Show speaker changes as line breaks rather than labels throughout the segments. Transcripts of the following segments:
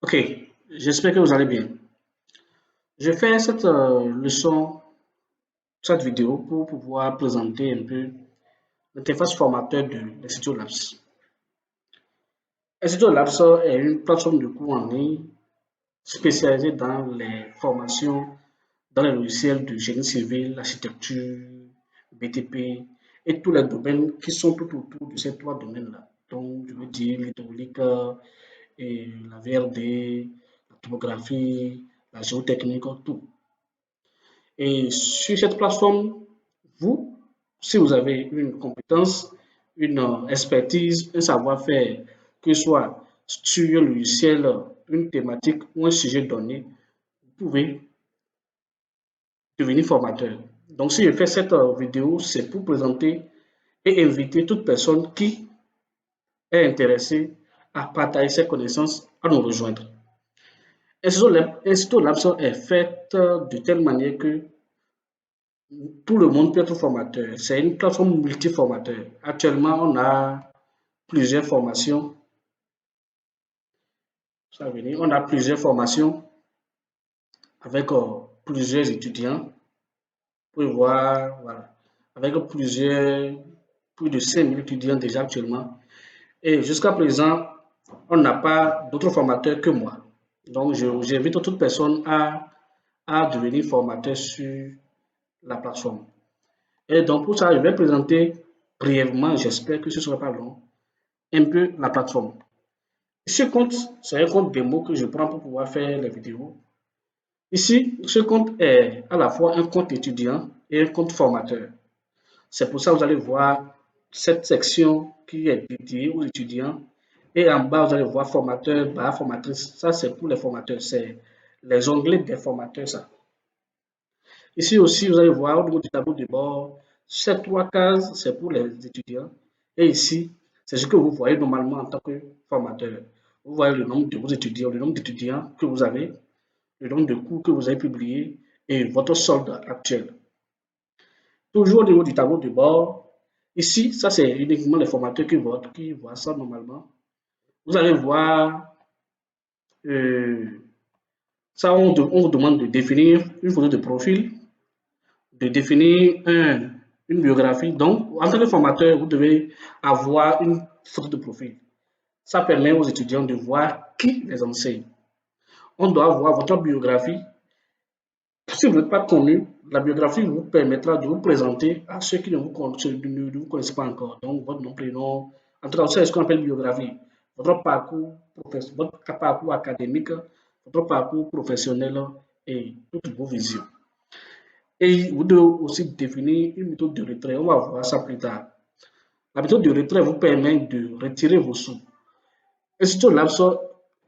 Ok, j'espère que vous allez bien. Je fais cette leçon, cette vidéo pour pouvoir présenter un peu l'interface formateur de l'Institut Labs. L'Institut Labs est une plateforme de cours en ligne spécialisée dans les formations dans les logiciels de génie civil, l'architecture, BTP et tous les domaines qui sont tout autour de ces trois domaines-là. Donc, je veux dire l'hydraulique, et la VRD, la topographie, la géotechnique, tout. Et sur cette plateforme, vous, si vous avez une compétence, une expertise, un savoir-faire, que ce soit sur un logiciel, une thématique ou un sujet donné, vous pouvez devenir formateur. Donc, si je fais cette vidéo, c'est pour présenter et inviter toute personne qui est intéressée à partager ses connaissances à nous rejoindre. Institut Labs est fait de telle manière que tout le monde peut être formateur. C'est une plateforme multiformateur. Actuellement, on a plusieurs formations. On a plusieurs formations avec plusieurs étudiants. Vous pouvez voir, voilà, avec plus de 5000 étudiants déjà actuellement. Et jusqu'à présent, on n'a pas d'autres formateurs que moi. Donc, j'invite toute personne à devenir formateur sur la plateforme. Et donc, pour ça, je vais présenter brièvement, j'espère que ce ne sera pas long, un peu la plateforme. Ce compte, c'est un compte démo que je prends pour pouvoir faire les vidéos. Ici, ce compte est à la fois un compte étudiant et un compte formateur. C'est pour ça que vous allez voir cette section qui est dédiée aux étudiants. Et en bas, vous allez voir formateur, barre formatrice. Ça, c'est pour les formateurs. C'est les onglets des formateurs, ça. Ici aussi, vous allez voir au niveau du tableau de bord, ces trois cases, c'est pour les étudiants. Et ici, c'est ce que vous voyez normalement en tant que formateur. Vous voyez le nombre de vos étudiants, le nombre d'étudiants que vous avez, le nombre de cours que vous avez publiés et votre solde actuel. Toujours au niveau du tableau de bord, ici, ça c'est uniquement les formateurs qui voient ça normalement. Vous allez voir, euh, ça on vous demande de définir une photo de profil, de définir une biographie. Donc, en tant que formateur, vous devez avoir une photo de profil. Ça permet aux étudiants de voir qui les enseigne. On doit avoir votre biographie. Si vous n'êtes pas connu, la biographie vous permettra de vous présenter à ceux qui ne vous connaissent pas encore. Donc, votre nom, prénom, en tout cas, c'est ce qu'on appelle biographie. Votre parcours académique, votre parcours professionnel et toutes vos visions. Et vous devez aussi définir une méthode de retrait. On va voir ça plus tard. La méthode de retrait vous permet de retirer vos sous. Institut Labs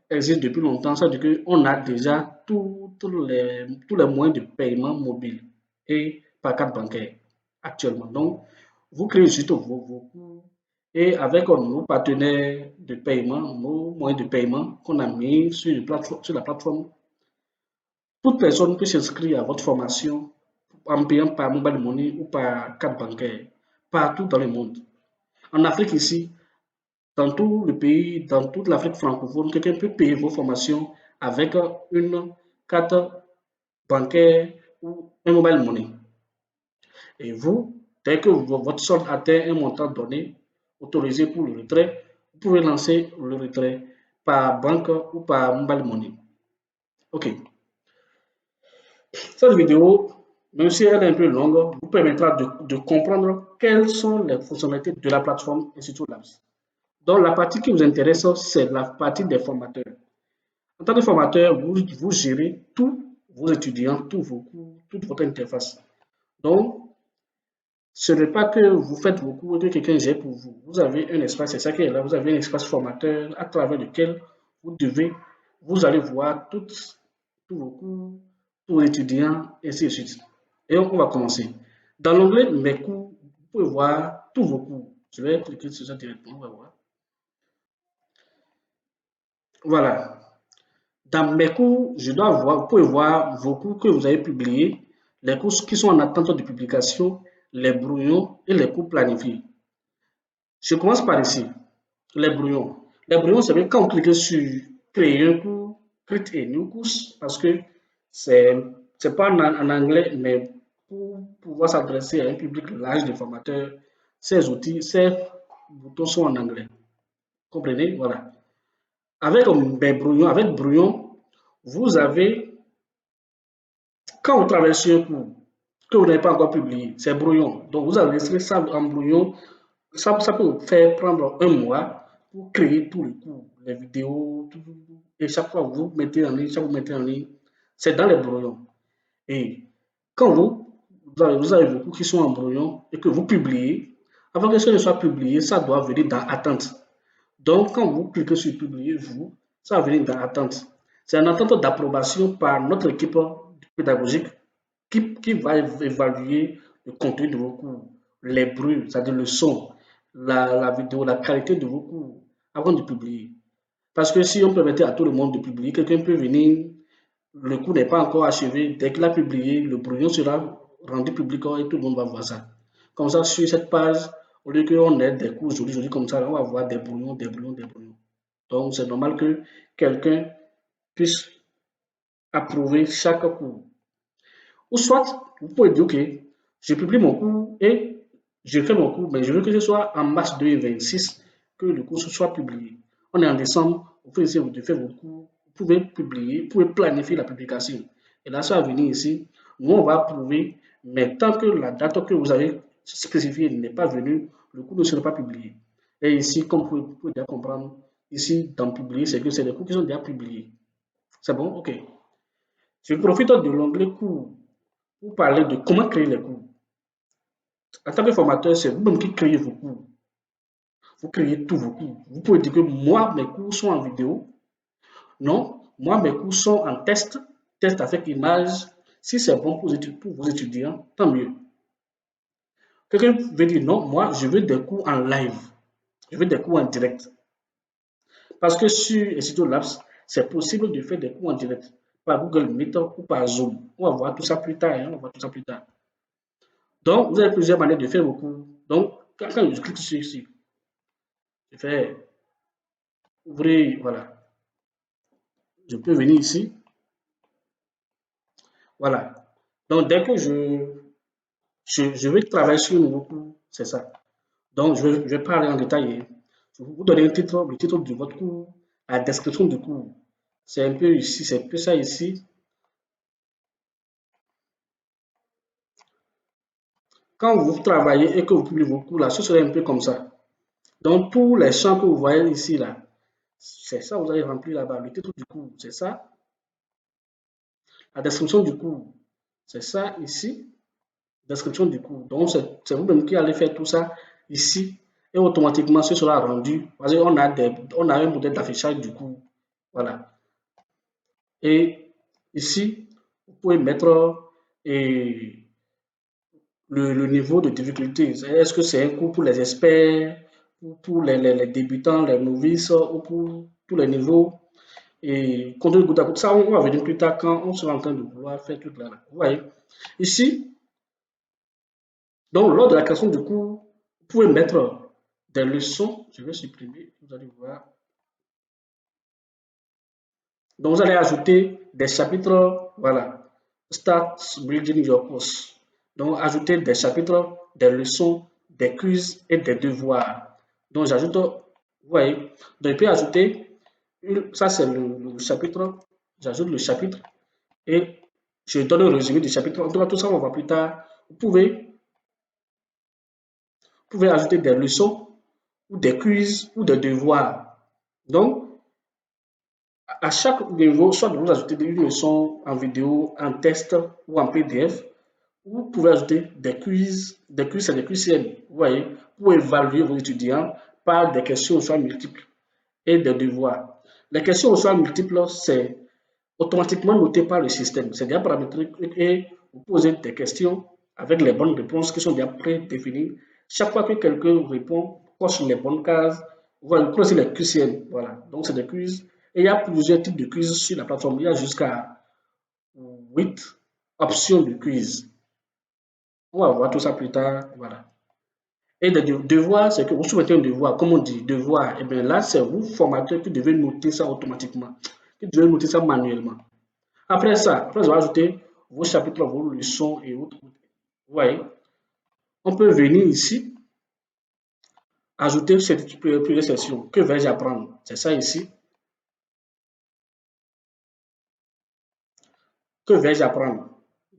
existe depuis longtemps, ça veut dire qu'on a déjà tous les moyens de paiement mobile et par carte bancaire actuellement. Donc, vous créez juste vos cours et avec nos partenaires de paiement, nos moyens de paiement qu'on a mis sur la plateforme, toute personne peut s'inscrire à votre formation en payant par mobile money ou par carte bancaire partout dans le monde. En Afrique ici, dans tout le pays, dans toute l'Afrique francophone, quelqu'un peut payer vos formations avec une carte bancaire ou un mobile money. Et vous, dès que votre solde atteint un montant donné, autorisé pour le retrait, vous pouvez lancer le retrait par banque ou par mobile money. OK. Cette vidéo, même si elle est un peu longue, vous permettra de comprendre quelles sont les fonctionnalités de la plateforme Institut Labs. Donc, la partie qui vous intéresse, c'est la partie des formateurs. En tant que formateur, vous gérez tous vos étudiants, tous vos cours, toute votre interface. Donc, ce n'est pas que vous faites vos cours et que quelqu'un gère pour vous. Vous avez un espace, c'est ça qui est là, vous avez un espace formateur à travers lequel vous allez voir tous vos cours, tous vos étudiants, et ainsi de suite. Et on va commencer. Dans l'onglet Mes cours, vous pouvez voir tous vos cours. Je vais cliquer sur ça directement, on va voir. Voilà. Dans mes cours, je dois voir, vous pouvez voir vos cours que vous avez publiés, les cours qui sont en attente de publication, les brouillons et les cours planifiés. Je commence par ici, les brouillons. Les brouillons, c'est quand vous cliquez sur créer un cours, create a new course parce que c'est pas en anglais, mais pour pouvoir s'adresser à un public large de formateurs, ces outils, ces boutons sont en anglais. Comprenez? Voilà. Avec Brouillon, vous avez, quand vous travaillez sur un cours que vous n'avez pas encore publié, c'est Brouillon. Donc, vous avez laissé ça en Brouillon. Ça peut vous faire prendre un mois pour créer tout le cours, les vidéos, et chaque fois vous mettez en ligne, c'est dans les brouillons. Et quand vous avez beaucoup qui sont en brouillon et que vous publiez, avant que ce ne soit publié, ça doit venir dans attente. Donc, quand vous cliquez sur publier, ça va venir dans attente. C'est en attente d'approbation par notre équipe pédagogique qui va évaluer le contenu de vos cours, les bruits, c'est-à-dire le son, la vidéo, la qualité de vos cours avant de publier. Parce que si on permettait à tout le monde de publier, quelqu'un peut venir, le cours n'est pas encore achevé, dès qu'il a publié, le brouillon sera rendu public et tout le monde va voir ça. Comme ça, sur cette page, au lieu qu'on ait des cours jolis comme ça, on va voir des brouillons, des brouillons, des brouillons. Donc, c'est normal que quelqu'un puisse approuver chaque cours. Ou soit, vous pouvez dire, OK, je publie mon cours et je fais mon cours, mais je veux que ce soit en mars 2026 que le cours soit publié. On est en décembre, vous pouvez essayer de faire votre cours, vous pouvez publier, vous pouvez planifier la publication. Et là, ça va venir ici. Nous, on va approuver, mais tant que la date que vous avez spécifiée n'est pas venue, le cours ne sera pas publié. Et ici, comme vous pouvez déjà comprendre, ici, dans publier, c'est que c'est les cours qui sont déjà publiés. C'est bon? OK. Je profite de l'onglet cours pour parler de comment créer les cours. En tant que formateur, c'est vous-même qui créez vos cours. Vous créez tous vos cours. Vous pouvez dire que moi, mes cours sont en vidéo. Non, moi, mes cours sont en test, test avec image. Si c'est bon pour vos étudiants, tant mieux. Quelqu'un veut dire non, moi, je veux des cours en live. Je veux des cours en direct. Parce que sur Studio Labs, c'est possible de faire des cours en direct par Google Meet ou par Zoom. On va voir tout ça plus tard. On va voir tout ça plus tard. Donc, vous avez plusieurs manières de faire vos cours. Donc, quand je clique sur ici, je fais ouvrir, voilà. Je peux venir ici. Voilà. Donc, dès que je vais travailler sur un nouveau cours, c'est ça. Donc, je vais parler en détail. Je vais vous donner le titre de votre cours, la description du cours. C'est un peu ici, c'est un peu ça ici. Quand vous travaillez et que vous publiez vos cours, là, ce serait un peu comme ça. Donc, tous les champs que vous voyez ici, là, c'est ça, vous allez remplir là-bas. Le titre du cours, c'est ça. La description du cours, c'est ça ici. Description du cours. Donc, c'est vous-même qui allez faire tout ça ici et automatiquement ce sera rendu. Parce qu'on on a un modèle d'affichage du cours. Voilà. Et ici, vous pouvez mettre le niveau de difficulté. Est-ce que c'est un cours pour les experts, pour les débutants, les novices ou pour tous les niveaux? Et contenu goutte à goutte, ça, on va venir plus tard quand on sera en train de vouloir faire tout là. Vous voyez, ici, donc lors de la création du cours, vous pouvez mettre des leçons. Je vais supprimer, vous allez voir. Donc, vous allez ajouter des chapitres, voilà. Start building your course. Donc, ajouter des chapitres, des leçons, des quiz et des devoirs. Donc, j'ajoute, vous voyez, donc, je peux ajouter, ça c'est le chapitre, j'ajoute le chapitre et je donne un résumé du chapitre. En tout cas, tout ça, on va voir plus tard. Vous pouvez ajouter des leçons ou des quiz ou des devoirs. Donc, à chaque niveau, soit vous ajoutez une leçon en vidéo, en test ou en PDF, vous pouvez ajouter des quiz c'est des QCM, vous voyez, pour évaluer vos étudiants par des questions au choix multiples et des devoirs. Les questions au choix multiples, c'est automatiquement noté par le système. C'est déjà paramétré et vous posez des questions avec les bonnes réponses qui sont déjà prédéfinies. Chaque fois que quelqu'un répond, coche les bonnes cases, voilà, vous les QCM. Voilà, donc c'est des quiz. Et il y a plusieurs types de quiz sur la plateforme. Il y a jusqu'à 8 options de quiz. On va voir tout ça plus tard. Voilà. Et les devoirs, c'est que vous soumettez un devoir, comme on dit, devoir, et bien là, c'est vous, formateur, qui devez noter ça automatiquement. que vous devez noter ça manuellement. Après ça, après avoir ajouté vos chapitres, vos leçons et autres, vous voyez, on peut venir ici, ajouter plusieurs sections. Que vais-je apprendre? C'est ça ici. Que vais-je apprendre?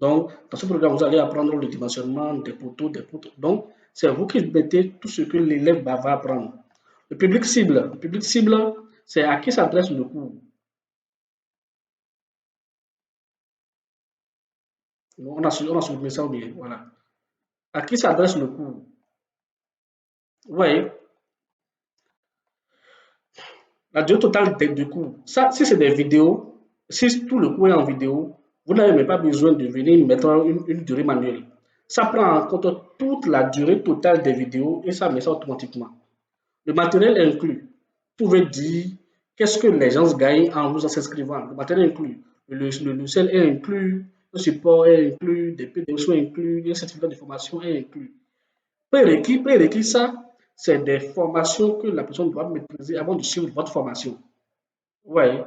Donc, dans ce programme, vous allez apprendre le dimensionnement des poteaux, des poutres. Donc, c'est vous qui mettez tout ce que l'élève va apprendre. Le public cible, c'est à qui s'adresse le cours. On a supprimé ça ou bien, voilà. À qui s'adresse le cours? Vous voyez, la durée totale du cours. Ça, si c'est des vidéos, si tout le cours est en vidéo, vous n'avez même pas besoin de venir mettre une durée manuelle. Ça prend en compte toute la durée totale des vidéos et ça met ça automatiquement. Le matériel inclus. Vous pouvez dire qu'est-ce que les gens gagnent en vous s'inscrivant. Le matériel inclus. Le logiciel est inclus, le support est inclus, des PDF sont inclus, les certificats de formation est inclus. Prérequis, ça, c'est des formations que la personne doit maîtriser avant de suivre votre formation. Vous voyez,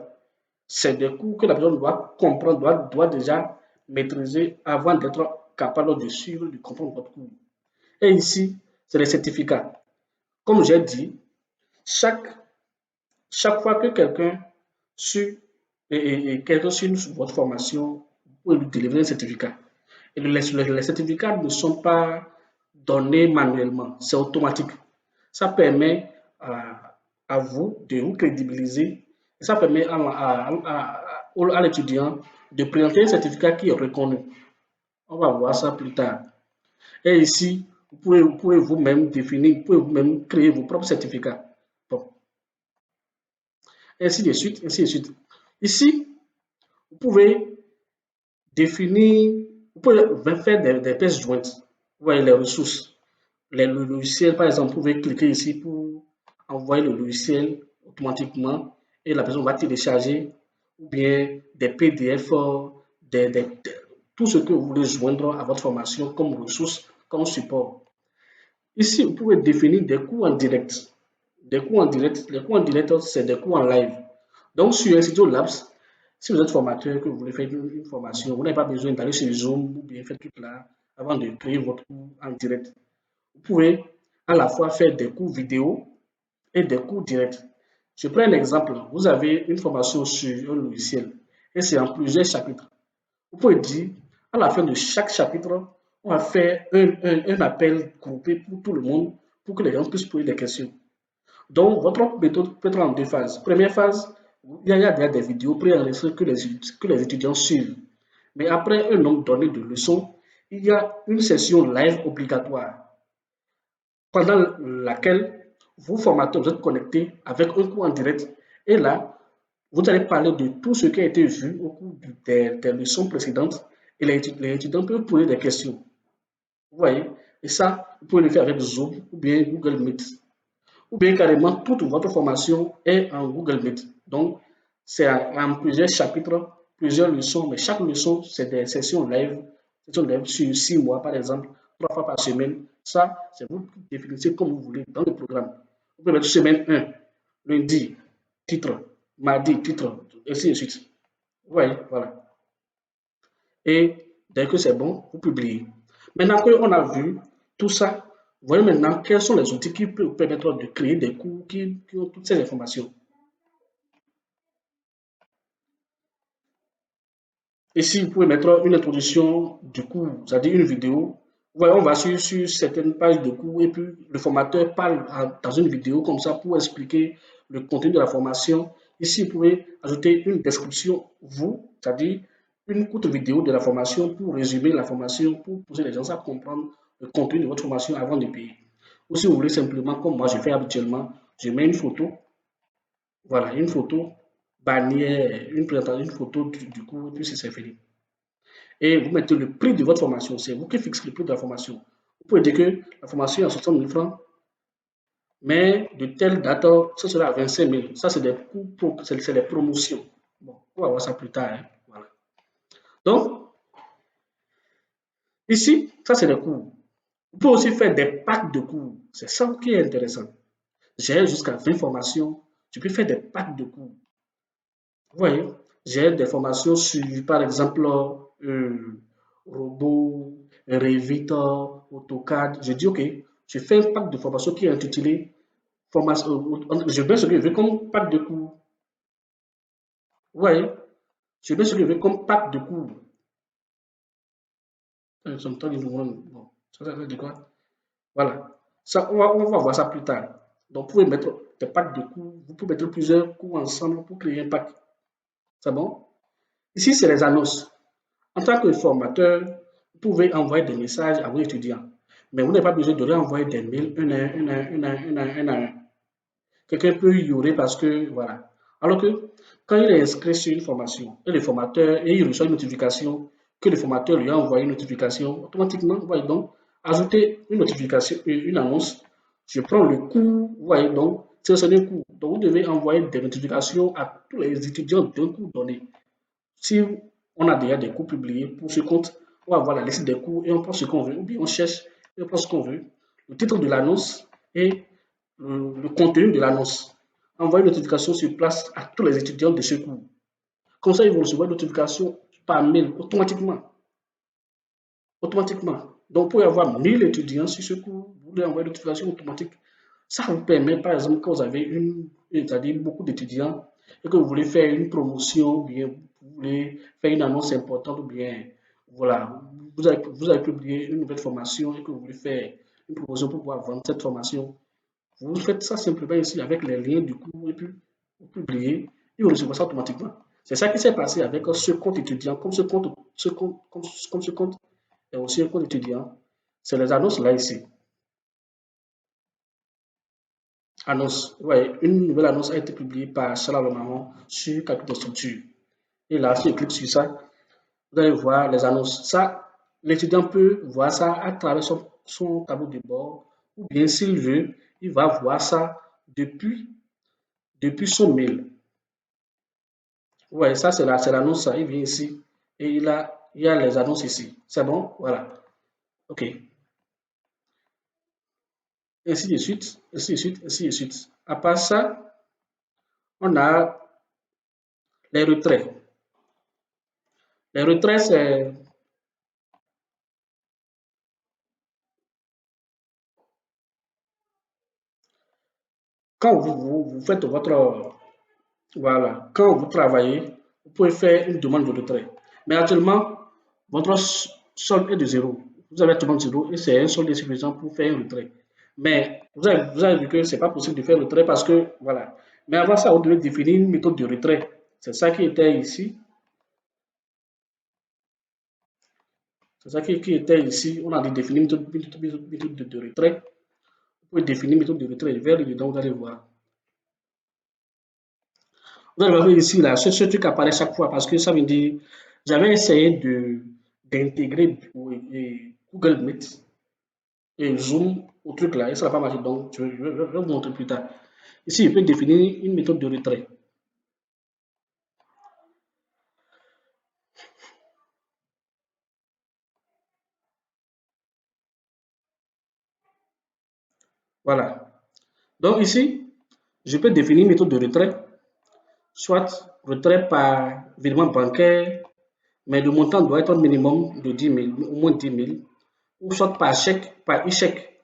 c'est des cours que la personne doit comprendre, doit déjà maîtriser avant d'être capable de suivre, de comprendre votre cours. Et ici, c'est les certificats. Comme j'ai dit, chaque fois que quelqu'un suit quelqu'un suit votre formation, vous pouvez lui délivrer un certificat. Et les certificats ne sont pas donnés manuellement, c'est automatique. Ça permet à vous de vous crédibiliser. Et ça permet à l'étudiant de présenter un certificat qui est reconnu. On va voir ça plus tard. Et ici, vous pouvez vous-même définir, vous pouvez vous-même créer vos propres certificats. Bon. Ainsi de suite, ainsi de suite. Ici, vous pouvez définir, vous pouvez faire des pièces jointes. Vous voyez les ressources. Le logiciel, par exemple, vous pouvez cliquer ici pour envoyer le logiciel automatiquement et la personne va télécharger ou bien des PDF, tout ce que vous voulez joindre à votre formation comme ressource, comme support. Ici, vous pouvez définir des cours en direct. Des cours en direct, les cours en direct, c'est des cours en live. Donc, sur Studio Labs, si vous êtes formateur, que vous voulez faire une formation, vous n'avez pas besoin d'aller sur Zoom ou bien faire tout là avant de créer votre cours en direct. Vous pouvez à la fois faire des cours vidéo et des cours directs. Je prends un exemple. Vous avez une formation sur un logiciel et c'est en plusieurs chapitres. Vous pouvez dire, à la fin de chaque chapitre, on va faire un appel groupé pour tout le monde pour que les gens puissent poser des questions. Donc, votre méthode peut être en deux phases. Première phase, il y a déjà des vidéos préenregistrées que les étudiants suivent. Mais après un nombre donné de leçons, il y a une session live obligatoire pendant laquelle vous, formateurs, vous êtes connectés avec un cours en direct. Et là, vous allez parler de tout ce qui a été vu au cours des leçons précédentes et les étudiants peuvent poser des questions. Vous voyez? Et ça, vous pouvez le faire avec Zoom ou bien Google Meet. Ou bien carrément, toute votre formation est en Google Meet. Donc, c'est en plusieurs chapitres, plusieurs leçons, mais chaque leçon, c'est des sessions live sur 6 mois, par exemple, 3 fois par semaine. Ça, c'est vous qui définissez comme vous voulez dans le programme. Vous pouvez mettre semaine 1, lundi, titre, mardi, titre, et ainsi de suite. Vous voyez, voilà. Et dès que c'est bon, vous publiez. Maintenant qu'on a vu tout ça, voyez maintenant quels sont les outils qui peuvent vous permettre de créer des cours qui ont toutes ces informations. Ici, vous pouvez mettre une introduction du cours, c'est-à-dire une vidéo. Voyez, on va sur certaines pages de cours et puis le formateur parle dans une vidéo comme ça pour expliquer le contenu de la formation. Ici, vous pouvez ajouter une description, vous, c'est-à-dire une courte vidéo de la formation pour résumer la formation, pour pousser les gens à comprendre le contenu de votre formation avant de payer. Ou si vous voulez simplement, comme moi je fais habituellement, je mets une photo, voilà, une photo, bannière, une présentation, une photo du cours, et puis c'est fini. Et vous mettez le prix de votre formation, c'est vous qui fixez le prix de la formation. Vous pouvez dire que la formation est à 60 000 francs, mais de telle date, ce sera à 25 000. Ça, c'est des coûts, c'est des promotions. Bon, on va voir ça plus tard. Hein. Voilà. Donc, ici, ça, c'est des cours. Vous pouvez aussi faire des packs de cours. C'est ça qui est intéressant. J'ai jusqu'à 20 formations. Tu peux faire des packs de cours. Vous voyez, j'ai des formations sur, par exemple, robot, Revit, AutoCAD. Je dis, OK, je fais un pack de formation qui est intitulé formation. Je mets ce que je veux comme pack de cours. Vous voyez, je mets ce que je veux comme pack de cours. Bon, ça dit quoi? Voilà. Ça, on va voir ça plus tard. Donc, vous pouvez mettre des packs de cours, vous pouvez mettre plusieurs cours ensemble pour créer un pack. C'est bon? Ici, c'est les annonces. En tant que formateur, vous pouvez envoyer des messages à vos étudiants, mais vous n'avez pas besoin de leur envoyer des mails un à un, un à un, un à un, un à un, un à un. Quelqu'un peut ignorer parce que, voilà. Alors que quand il est inscrit sur une formation et le formateur, et il reçoit une notification, que le formateur lui a envoyé une notification, automatiquement, vous voyez donc, ajouter une notification, une annonce, je prends le cours, vous voyez donc, c'est un cours. Donc, vous devez envoyer des notifications à tous les étudiants d'un cours donné. Si on a déjà des cours publiés pour ce compte, on va voir la liste des cours et on prend ce qu'on veut, ou bien on cherche et on prend ce qu'on veut. Le titre de l'annonce et le contenu de l'annonce. Envoyer une notification sur place à tous les étudiants de ce cours. Comme ça, ils vont recevoir une notification par mail automatiquement. Automatiquement. Donc, pour y avoir 1000 étudiants sur ce cours, vous voulez envoyer une notification automatique. Ça vous permet, par exemple, quand vous avez c'est-à-dire beaucoup d'étudiants et que vous voulez faire une promotion, ou bien vous voulez faire une annonce importante, ou bien voilà, vous avez publié une nouvelle formation et que vous voulez faire une promotion pour pouvoir vendre cette formation. Vous faites ça simplement ici avec les liens du cours et puis vous publiez et vous recevez ça automatiquement. C'est ça qui s'est passé avec ce compte étudiant, comme ce compte est aussi un compte étudiant. C'est les annonces là ici. Annonce. Ouais, une nouvelle annonce a été publiée par Salah Marron sur Capital Structure. Et là, si je clique sur ça, vous allez voir les annonces. Ça, l'étudiant peut voir ça à travers son tableau de bord, ou bien s'il veut, il va voir ça depuis son mail. Ouais, ça c'est l'annonce, ça. Il vient ici et il y a les annonces ici. C'est bon? Voilà. OK. Ainsi de suite, ainsi de suite, ainsi de suite. À part ça, on a les retraits. Les retraits, c'est quand vous faites votre, voilà, quand vous travaillez, vous pouvez faire une demande de retrait. Mais actuellement, votre solde est de zéro. Vous avez tout le monde zéro et c'est un solde insuffisant pour faire un retrait. Mais vous avez vu que ce n'est pas possible de faire le retrait parce que, voilà. Mais avant ça, on devait définir une méthode de retrait. C'est ça qui était ici. C'est ça qui était ici. On a défini une méthode de retrait. Vous pouvez définir une méthode de retrait vers le dedans, vous allez voir. Vous allez voir ici, là, ce truc apparaît chaque fois parce que ça veut dire, j'avais essayé d'intégrer Google Meet et Zoom au truc là et ça n'a pas marché. Donc, je vais vous montrer plus tard. Ici, je peux définir une méthode de retrait. Voilà. Donc ici, je peux définir une méthode de retrait, soit retrait par virement bancaire, mais le montant doit être un minimum de 10 000, au moins 10 000, ou soit par chèque, par e-chèque.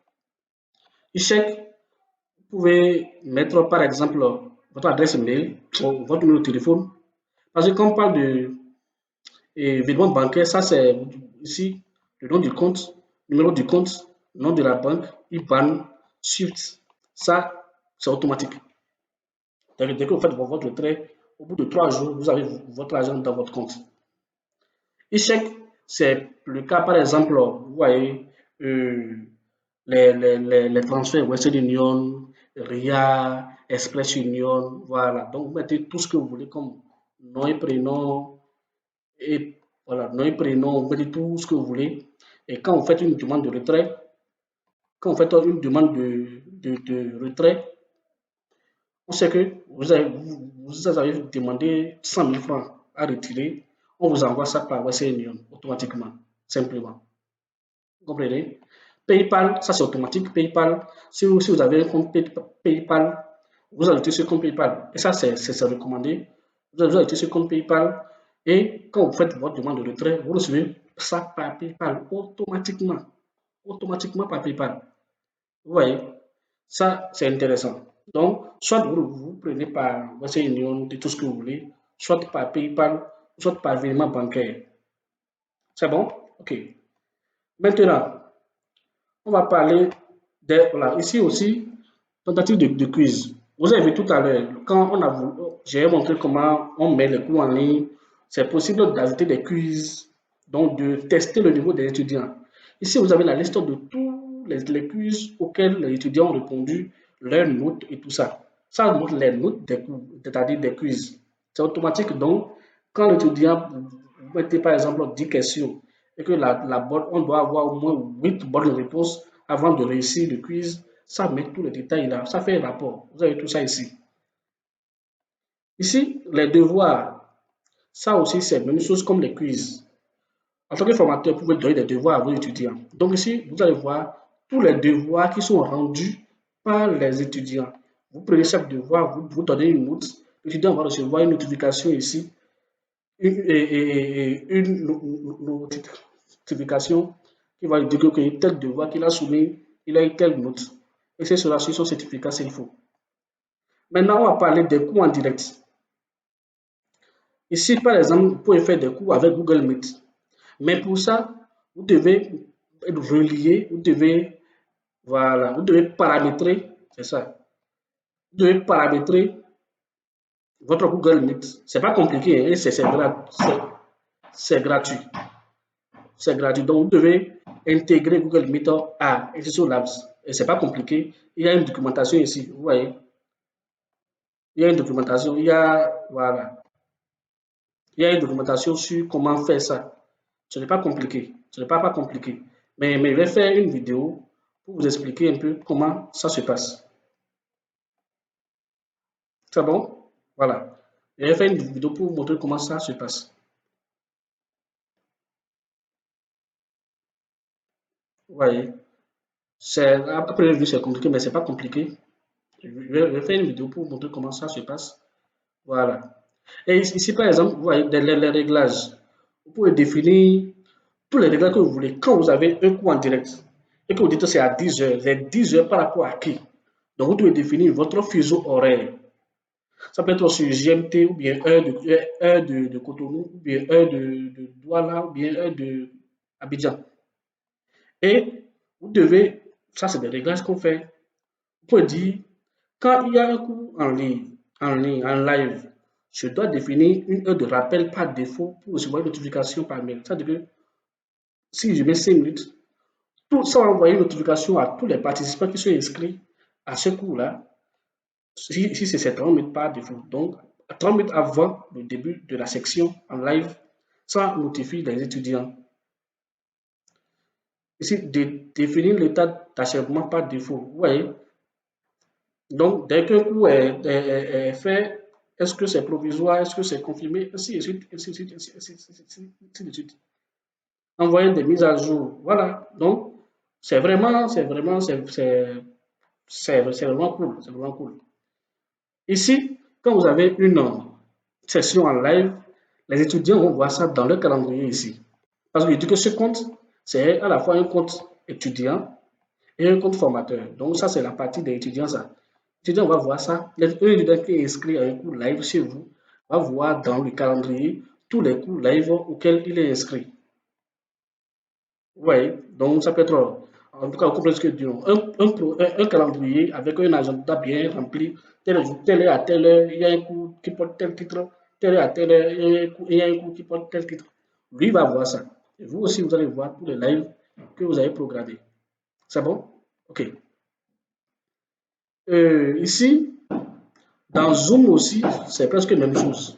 E-chèque, vous pouvez mettre par exemple votre adresse mail, ou votre numéro de téléphone, parce que quand on parle de virement bancaire, ça c'est ici le nom du compte, numéro du compte, nom de la banque, IBAN, SWIFT. Ça, c'est automatique. Dès que vous faites votre retrait, au bout de 3 jours, vous avez votre argent dans votre compte. E-chèque, c'est le cas, par exemple, vous voyez, euh, les transferts Western Union, RIA, Express Union, voilà. Donc, vous mettez tout ce que vous voulez comme nom et prénom, et voilà, nom et prénom, vous mettez tout ce que vous voulez. Et quand vous faites une demande de retrait, quand vous faites une demande de retrait, on sait que vous avez demandé 100 000 francs à retirer, on vous envoie ça par Western Union automatiquement, simplement. Vous comprenez? PayPal, ça c'est automatique. PayPal, si vous avez un compte PayPal, vous ajoutez ce compte PayPal. Et ça, c'est recommandé. Vous avez acheté ce compte PayPal et quand vous faites votre demande de retrait, vous recevez ça par PayPal automatiquement. Automatiquement par PayPal. Vous voyez, ça c'est intéressant. Donc, soit vous prenez par Western Union, de tout ce que vous voulez, soit par PayPal, soit par virement bancaire. C'est bon? OK. Maintenant, on va parler de, voilà, ici aussi, tentative de quiz. Vous avez vu tout à l'heure, quand on a voulu, j'ai montré comment on met les cours en ligne, c'est possible d'ajouter des quiz, donc de tester le niveau des étudiants. Ici, vous avez la liste de tous les quiz auxquels les étudiants ont répondu, leurs notes et tout ça. Ça montre les notes des cours, c'est-à-dire des quiz. C'est automatique, donc, quand l'étudiant, vous mettez par exemple 10 questions et que on doit avoir au moins 8 bonnes réponses avant de réussir le quiz, ça met tous les détails là, ça fait un rapport. Vous avez tout ça ici. Ici, les devoirs, ça aussi c'est la même chose comme les quiz. En tant que formateur, vous pouvez donner des devoirs à vos étudiants. Donc ici, vous allez voir tous les devoirs qui sont rendus par les étudiants. Vous prenez chaque devoir, vous donnez une note. L'étudiant va recevoir une notification ici, une notification qui va lui dire que tel devoir qu'il a soumis, il a eu telle note. Et c'est sur son certificat s'il faut. Maintenant, on va parler des cours en direct. Ici, par exemple, vous pouvez faire des cours avec Google Meet. Mais pour ça, vous devez être relié, voilà, vous devez paramétrer, c'est ça. Vous devez paramétrer votre Google Meet. C'est pas compliqué, hein, c'est gratuit. C'est gratuit. Donc, vous devez intégrer Google Meet à Institution Labs. Et c'est pas compliqué. Il y a une documentation ici, vous voyez. Il y a une documentation, voilà. Il y a une documentation sur comment faire ça. Ce n'est pas compliqué. Ce n'est pas compliqué. Mais je vais faire une vidéo pour vous expliquer un peu comment ça se passe. C'est bon? Voilà. Je vais faire une vidéo pour vous montrer comment ça se passe. Vous voyez? Après vue, c'est compliqué, mais ce n'est pas compliqué. Je vais faire une vidéo pour vous montrer comment ça se passe. Voilà. Et ici, par exemple, vous voyez les réglages. Vous pouvez définir tous les réglages que vous voulez. Quand vous avez un cours en direct et que vous dites que c'est à 10 heures, les 10 heures par rapport à qui? Donc, vous devez définir votre fuseau horaire. Ça peut être sur GMT ou bien heure de Cotonou ou bien heure de Douala ou bien heure de Abidjan. Et vous devez, ça c'est des réglages qu'on fait. Vous pouvez dire, quand il y a un cours en live, je dois définir une heure de rappel par défaut pour recevoir une notification par mail. C'est-à-dire que si je mets 5 minutes, tout ça va envoyer une notification à tous les participants qui sont inscrits à ce cours-là. Si c'est 30 minutes par défaut. Donc, 30 minutes avant le début de la section en live, ça notifie les étudiants. Ici, définir l'état d'achèvement par défaut. Vous voyez? Donc, dès qu'un cours est fait, est-ce que c'est provisoire, est-ce que c'est confirmé, ainsi de suite, ainsi de suite, ainsi de suite. Envoyer des mises à jour. Voilà. Donc, c'est vraiment cool. C'est vraiment cool. Ici, quand vous avez une session en live, les étudiants vont voir ça dans leur calendrier ici. Parce que je dis que ce compte, c'est à la fois un compte étudiant et un compte formateur. Donc ça, c'est la partie des étudiants, ça. L'étudiant va voir ça. L'étudiant qui est inscrit à un cours live chez vous va voir dans le calendrier tous les cours live auxquels il est inscrit. Oui, donc ça peut être, en tout cas, complexe que disons, un calendrier avec un agenda bien rempli, telle heure à telle heure, il y a un cours qui porte tel titre, telle heure à telle heure, il y a un cours qui porte tel titre. Lui va voir ça. Et vous aussi, vous allez voir tous les lives que vous avez programmés. C'est bon? OK. Ici, dans Zoom aussi, c'est presque la même chose.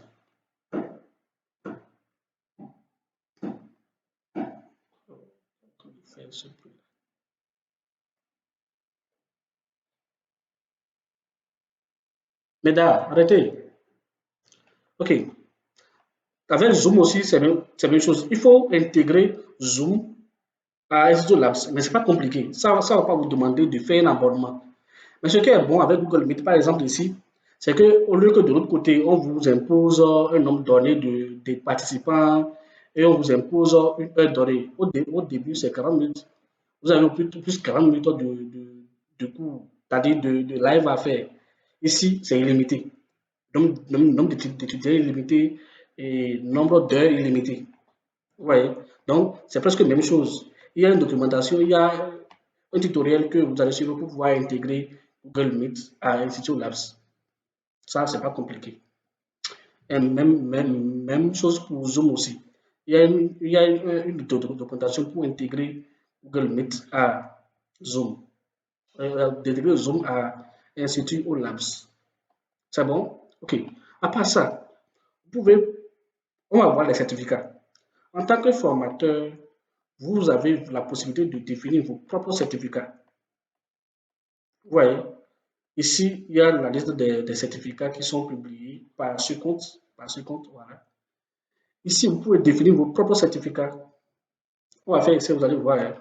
Mesdames, arrêtez. OK. Avec Zoom aussi, c'est la même chose. Il faut intégrer Zoom à SDO Labs, mais ce n'est pas compliqué. Ça ne va pas vous demander de faire un abonnement. Mais ce qui est bon avec Google Meet, par exemple ici, C'est que au lieu que de l'autre côté, on vous impose un nombre donné de participants et on vous impose une heure donnée. Au début, c'est 40 minutes. Vous avez plus 40 minutes de cours, c'est-à-dire de live à faire. Ici, c'est illimité. Nombre d'étudiants illimité et nombre d'heures illimité. Vous voyez? Donc, c'est presque la même chose. Il y a une documentation, il y a un tutoriel que vous allez suivre pour pouvoir intégrer Google Meet à Institut Labs. Ça, c'est pas compliqué. Et même chose pour Zoom aussi. Il y a une documentation pour intégrer Google Meet à Zoom. D'intégrer Zoom à Institut Labs. C'est bon? OK. À part ça, on va voir les certificats. En tant que formateur, vous avez la possibilité de définir vos propres certificats. Vous voyez, ici, il y a la liste des certificats qui sont publiés par ce compte, voilà. Ici, vous pouvez définir vos propres certificats. On va faire ici, vous allez voir, hein.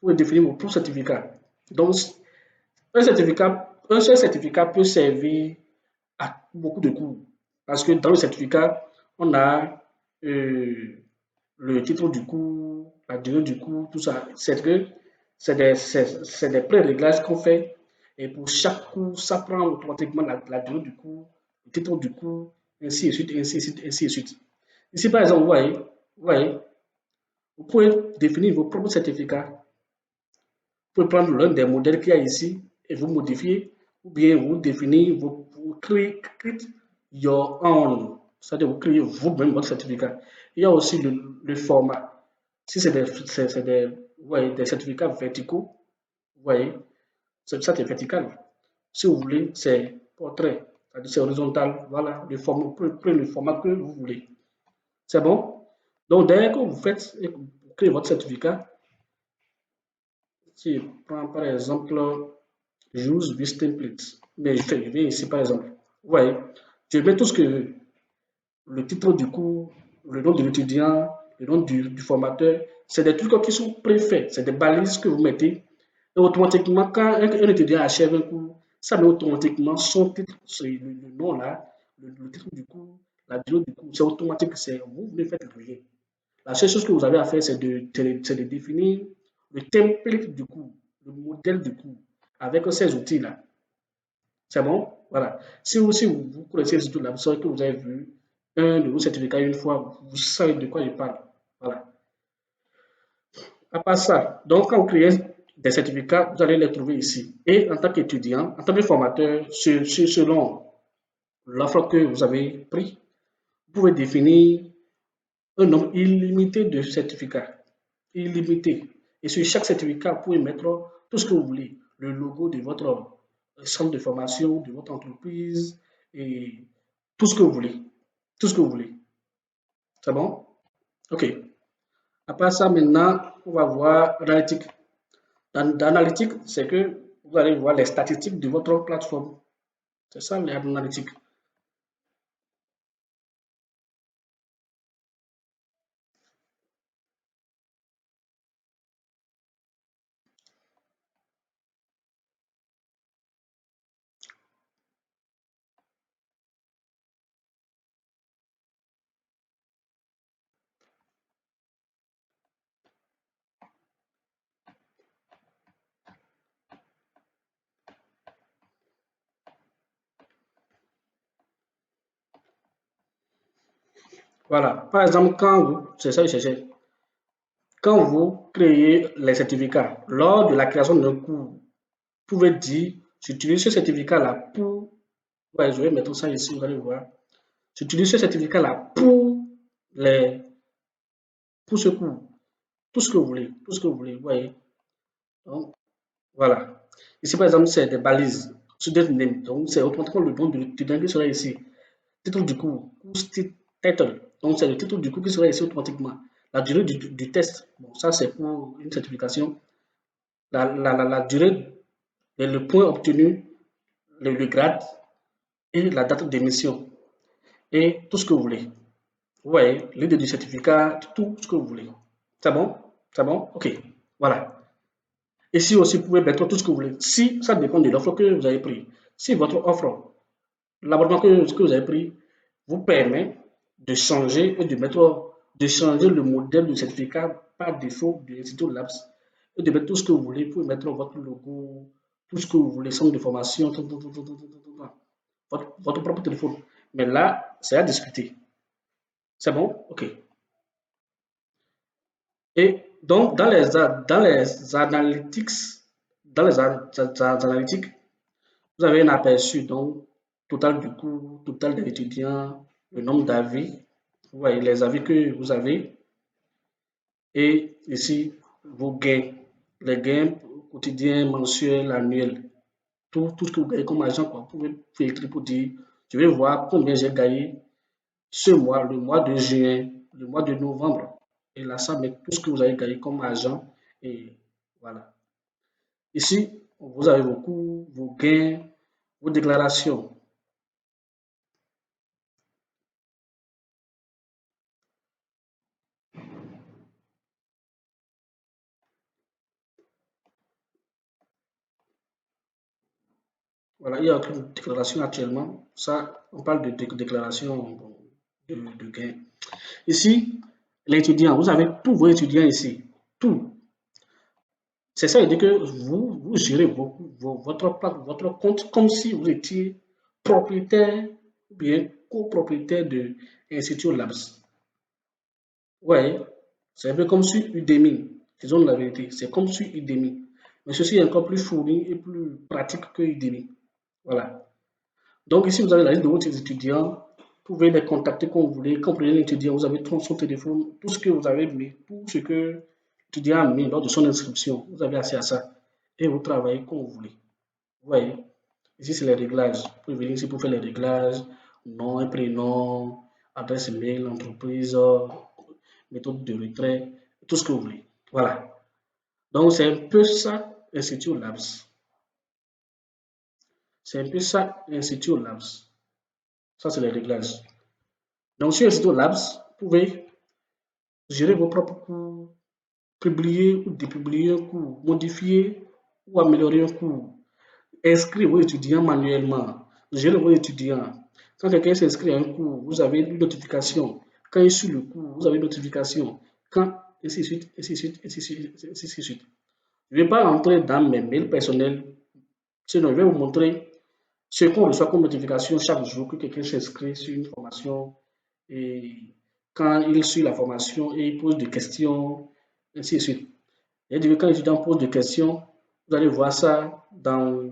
Vous pouvez définir vos propres certificats. Donc, un seul certificat peut servir à beaucoup de cours. Parce que dans le certificat, on a le titre du cours, la durée du cours, tout ça. C'est que c'est des pré-réglages qu'on fait. Et pour chaque cours, ça prend automatiquement la durée du cours, le titre du cours, ainsi de suite, ainsi de suite, ainsi de suite. Ici, par exemple, vous pouvez définir vos propres certificats. Vous pouvez prendre l'un des modèles qu'il y a ici et vous modifier, ou bien vous définir, vous create your own. C'est-à-dire vous créez vous-même votre certificat. Il y a aussi le format. Si c'est des certificats verticaux, vous voyez, ça c'est vertical. Si vous voulez, c'est portrait, c'est-à-dire c'est horizontal. Voilà, prenez le format que vous voulez. C'est bon? Donc, dès que vous faites et que vous créez votre certificat, si je prends par exemple use this template, mais je vais ici par exemple, vous voyez, je mets tout ce que le titre du cours, le nom de l'étudiant, le nom du formateur, c'est des trucs qui sont préfaits, c'est des balises que vous mettez. Et automatiquement, quand un étudiant achève un cours, ça met automatiquement son titre, le nom là, le titre du cours, la durée du cours, c'est automatique, vous ne faites rien. La seule chose que vous avez à faire, c'est de définir le template du cours, le modèle du cours, avec ces outils-là. C'est bon? Voilà. Si vous connaissez ces outils-là, vous savez que vous avez vu un de vos certificats une fois, vous savez de quoi il parle. Voilà. À part ça, donc quand vous créez des certificats, vous allez les trouver ici. Et en tant qu'étudiant, en tant que formateur, selon l'offre que vous avez pris, vous pouvez définir un nombre illimité de certificats. Illimité. Et sur chaque certificat, vous pouvez mettre tout ce que vous voulez. Le logo de votre centre de formation, de votre entreprise, et tout ce que vous voulez. Tout ce que vous voulez. C'est bon? OK. À part ça, maintenant, on va voir l'analytique. Dans l'analytique, c'est que vous allez voir les statistiques de votre plateforme. C'est ça l'analytique. Voilà. Par exemple, c'est ça, quand vous créez les certificats, lors de la création d'un cours, vous pouvez dire, j'utilise ce certificat-là pour, ouais, je vais mettre ça ici, vous allez voir. J'utilise ce certificat-là les, pour ce cours. Tout ce que vous voulez, tout ce que vous voulez, vous voyez. Donc, voilà. Ici, par exemple, c'est des balises, student name. Donc, c'est automatiquement le nom de l'étudiant qui sera ici. Titre du cours, course title. Donc, c'est le titre du cours qui sera ici automatiquement. La durée du test, bon, ça c'est pour une certification. La durée, le point obtenu, le grade et la date d'émission. Et tout ce que vous voulez. Vous voyez, l'idée du certificat, tout ce que vous voulez. C'est bon? C'est bon? OK. Voilà. Ici aussi, vous pouvez mettre tout ce que vous voulez. Si ça dépend de l'offre que vous avez pris. Si votre offre, l'abonnement que vous avez pris, vous permet de changer et de changer le modèle de certificat par défaut de l'Institut Labs et de mettre tout ce que vous voulez pour mettre votre logo, tout ce que vous voulez, centre de formation, votre propre téléphone. Mais là, c'est à discuter. C'est bon? OK. Et donc, dans les analytics, analytiques, vous avez un aperçu, donc, total du cours, total des étudiants, le nombre d'avis, vous voyez les avis que vous avez, et ici, vos gains, les gains quotidiens, mensuels, annuels, tout ce que vous gagnez comme agent, quoi. Vous pouvez filtrer pour dire, je vais voir combien j'ai gagné ce mois, le mois de juin, le mois de novembre. Et là, ça met tout ce que vous avez gagné comme argent. Et voilà. Ici, vous avez vos coûts, vos gains, vos déclarations. Voilà, il n'y a aucune déclaration actuellement. Ça, on parle de déclaration de gains. Ici, l'étudiant, vous avez tous vos étudiants ici. Tout. C'est ça, il dit que vous gérez votre compte comme si vous étiez propriétaire ou bien copropriétaire de l'Institut Labs. Ouais, c'est un peu comme sur Udemy. Disons la vérité, c'est comme sur Udemy. Mais ceci est encore plus fourni et plus pratique que Udemy. Voilà. Donc ici, vous avez la liste de vos étudiants. Vous pouvez les contacter quand vous voulez. Quand vous prenez l'étudiant, vous avez son téléphone, tout ce que vous avez mis, tout ce que l'étudiant a mis lors de son inscription. Vous avez accès à ça. Et vous travaillez comme vous voulez. Vous voyez, ici, c'est les réglages. Vous pouvez venir ici pour faire les réglages. Nom et prénom, adresse email, entreprise, méthode de retrait, tout ce que vous voulez. Voilà. Donc, c'est un peu ça, Institut Labs. C'est un peu ça, Institut Labs. Ça, c'est les réglages. Donc, sur Institut Labs, vous pouvez gérer vos propres cours, publier ou dépublier un cours, modifier ou améliorer un cours, inscrire vos étudiants manuellement, gérer vos étudiants. Quand quelqu'un s'inscrit à un cours, vous avez une notification. Quand il suit le cours, vous avez une notification. Quand, ainsi de suite, ainsi de suite, ainsi de suite, ainsi de suite. Je ne vais pas rentrer dans mes mails personnels, sinon je vais vous montrer ce qu'on reçoit comme notification chaque jour que quelqu'un s'inscrit sur une formation et quand il suit la formation et il pose des questions, ainsi de suite. Et quand l'étudiant pose des questions, vous allez voir ça dans...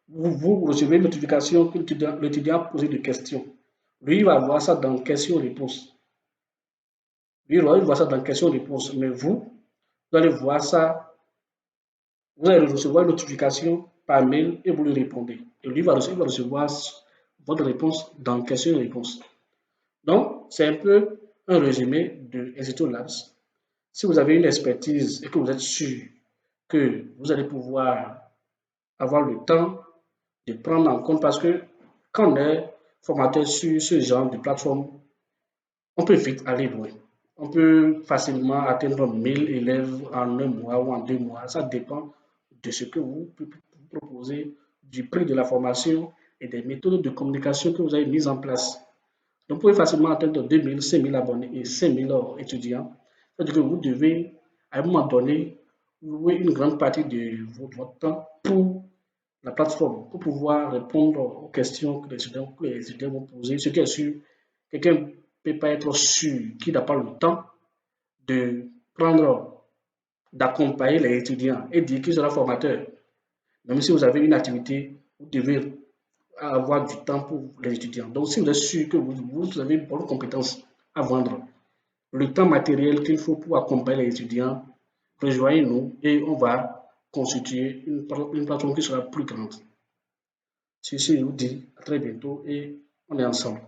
Vous recevez une notification que l'étudiant a posé des questions. Lui, il va voir ça dans questions-réponses. Lui, il va voir ça dans questions-réponses. Mais vous allez voir ça, vous allez recevoir une notification par mail et vous lui répondez. Et lui, il va recevoir votre réponse dans questions-réponses. Donc, c'est un peu un résumé de Institut Labs. Si vous avez une expertise et que vous êtes sûr que vous allez pouvoir avoir le temps de prendre en compte, parce que quand on est formateur sur ce genre de plateforme, on peut vite aller loin. On peut facilement atteindre 1000 élèves en un mois ou en 2 mois. Ça dépend de ce que vous proposez, du prix de la formation et des méthodes de communication que vous avez mises en place. Donc, vous pouvez facilement atteindre 2000, 5000 abonnés et 5000 étudiants. C'est-à-dire que vous devez, à un moment donné, louer une grande partie de votre temps pour la plateforme, pour pouvoir répondre aux questions que les étudiants vont poser. Ce qui est sûr, quelqu'un ne peut pas être sûr qu'il n'a pas le temps de prendre, d'accompagner les étudiants et dire qu'il sera formateur. Même si vous avez une activité, vous devez avoir du temps pour les étudiants. Donc, si vous êtes sûr que vous avez une bonne compétence à vendre, le temps matériel qu'il faut pour accompagner les étudiants, rejoignez-nous et on va constituer une plateforme qui sera plus grande. Ceci, je vous dis à très bientôt et on est ensemble.